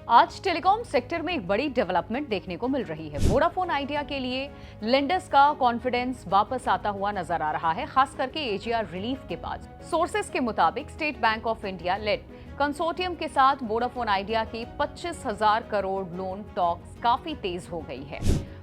आज telecom sector में एक बड़ी डेवलपमेंट देखने को मिल रही है। वोडाफोन आइडिया के लिए लेंडर्स का कॉन्फिडेंस वापस आता हुआ नजर आ रहा है, खास करके एजीआर रिलीफ के बाद। सोर्सेस के मुताबिक state bank of India lead consortium के साथ वोडाफोन आइडिया की 25,000 करोड़ लोन टॉक्स काफी तेज हो गई है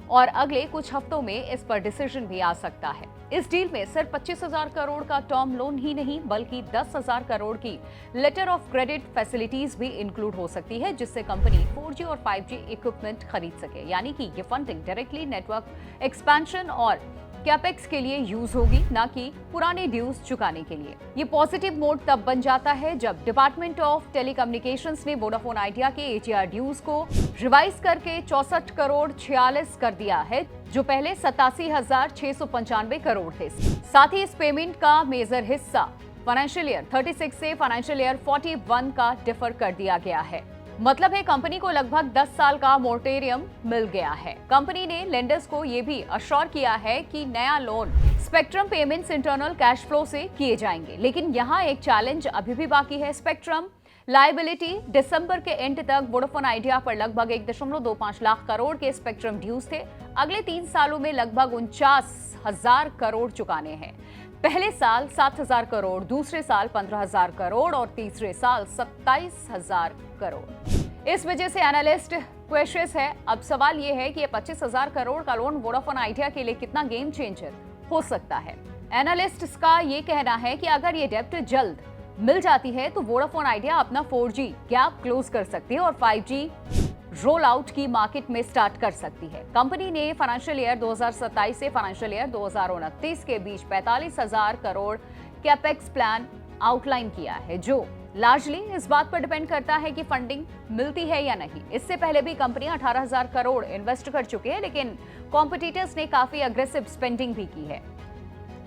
और अगले कुछ हफ्तों में इस पर डिसीजन भी आ सकता है। इस डील में सिर्फ 25,000 करोड़ का टर्म लोन ही नहीं बल्कि 10,000 करोड़ की लेटर ऑफ क्रेडिट फैसिलिटीज भी इंक्लूड हो सकती है, जिससे कंपनी 4G और 5G इक्विपमेंट खरीद सके। यानी कि ये फंडिंग डायरेक्टली नेटवर्क एक्सपेंशन और कैपेक्स के लिए यूज होगी, ना कि पुराने ड्यूज चुकाने के लिए। ये पॉजिटिव मोड तब बन जाता है जब डिपार्टमेंट ऑफ टेलीकम्युनिकेशंस ने वोडाफोन आइडिया के एजीआर ड्यूज को रिवाइज करके 64 करोड़ 46 कर दिया है, जो पहले 87,695 करोड़ थे। साथ ही इस पेमेंट का मेजर हिस्सा फाइनेंशियल ईयर 36 से फाइनेंशियल ईयर 41 का डिफर कर दिया गया है। मतलब है कंपनी को लगभग 10 साल का मोरेटोरियम मिल गया है। कंपनी ने लेंडर्स को यह भी अश्योर किया है कि नया loan spectrum payments internal cash flow से किए जाएंगे। लेकिन यहाँ एक चैलेंज अभी भी बाकी है। स्पेक्ट्रम लायबिलिटी दिसंबर के एंड तक वोडाफोन आइडिया पर लगभग 1.25 लाख करोड़ के स्पेक्ट्रम ड्यूज थे। अगले 3 सालों में लगभग 49,000 करोड़ चुकाने हैं। पहले साल 7,000 करोड़, दूसरे साल 15,000 करोड़ और तीसरे साल 27,000 करोड़। इस वजह से एनालिस्ट क्वेश्चन है। अब सवाल यह है कि ये 25,000 करोड़ का लोन वोडाफोन आइडिया के लिए कितना गेम चेंजर हो सकता है। एनालिस्ट्स का ये कहना है कि अगर ये डेप्ट जल्द मिल जाती है तो वोडाफोन आइडिया अपना 4G गैप क्लोज कर सकती है और 5G रोल आउट की मार्केट में स्टार्ट कर सकती है। कंपनी ने फाइनेंशियल ईयर 2027 से फाइनेंशियल ईयर 2029 के बीच 45,000 करोड़ कैपेक्स प्लान आउटलाइन किया है, जो लार्जली इस बात पर डिपेंड करता है कि फंडिंग मिलती है या नहीं। इससे पहले भी कंपनी 18,000 करोड़ इन्वेस्ट कर चुकी है, लेकिन कॉम्पिटिटर्स ने काफी अग्रेसिव स्पेंडिंग भी की है।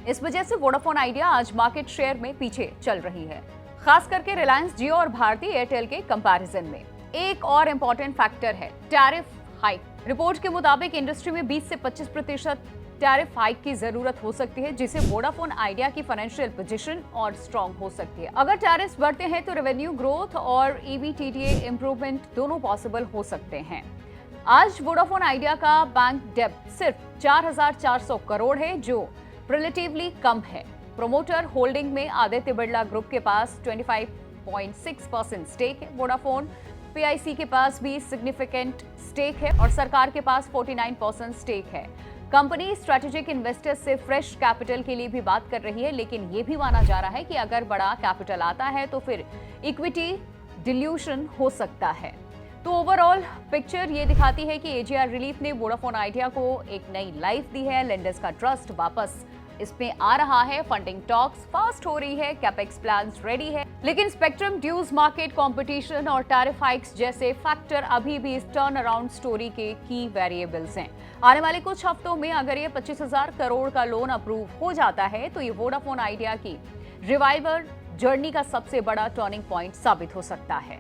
इस वजह से वोडाफोन आइडिया आज मार्केट शेयर में पीछे चल रही है, खास करके रिलायंस जियो और भारती एयरटेल के कंपैरिजन में। एक और इम्पोर्टेंट फैक्टर है टैरिफ हाइक। रिपोर्ट के मुताबिक इंडस्ट्री में 20 से 25% टैरिफ हाइक की जरूरत हो सकती है, जिससे वोडाफोन आइडिया की फाइनेंशियल पोजीशन और स्ट्रांग हो सकती है। अगर टैरिफ बढ़ते हैं तो रेवेन्यू ग्रोथ और EBITDA इंप्रूवमेंट दोनों पॉसिबल हो सकते हैं। आज वोडाफोन आइडिया का बैंक डेब्ट सिर्फ 4,400 करोड़ है, जो रिलेटिवली कम है। प्रोमोटर होल्डिंग में आदित्य बिरला ग्रुप के पास 25.6% स्टेक है। वोडाफोन PIC के पास भी सिग्निफिकेंट स्टेक है और सरकार के पास 49% स्टेक है। कंपनी स्ट्रेटेजिक इन्वेस्टर्स से फ्रेश कैपिटल के लिए भी बात कर रही है, लेकिन ये भी माना जा रहा है कि अगर बड़ा कैपिटल आता है तो फिर इक्विटी डिल्यूशन हो सकता है। तो ओवरऑल पिक्चर ये दिखाती है कि एजीआर रिलीफ ने वोडाफोन आइडिया को एक नई लाइफ दी है। लेंडर्स का ट्रस्ट वापस इसमें आ रहा है, फंडिंग टॉक्स फास्ट हो रही है, कैपेक्स प्लान्स रेडी है, लेकिन स्पेक्ट्रम ड्यूज, मार्केट कंपटीशन और टैरिफ हाइक्स जैसे फैक्टर अभी भी इस टर्न अराउंड स्टोरी के की वेरिएबल्स हैं। आने वाले कुछ हफ्तों में अगर ये 25,000 करोड़ का लोन अप्रूव हो जाता है तो ये वोडाफोन आइडिया की रिवाइवल जर्नी का सबसे बड़ा टर्निंग पॉइंट साबित हो सकता है।